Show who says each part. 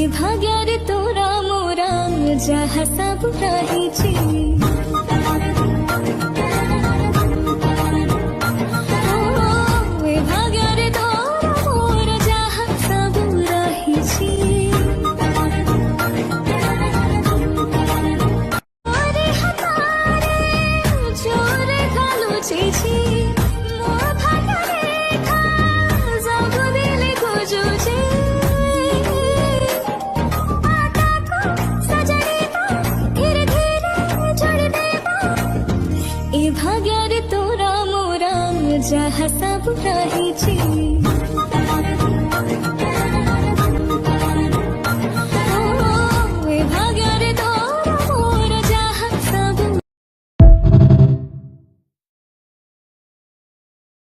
Speaker 1: भाग्यारे तोरा मोरा जहाँ सब रही भाग्यारे तोरा मोरा जहाँ सब रही चोरे खालो छी भाग्यारे तोरा मोरा जहाँ सब रही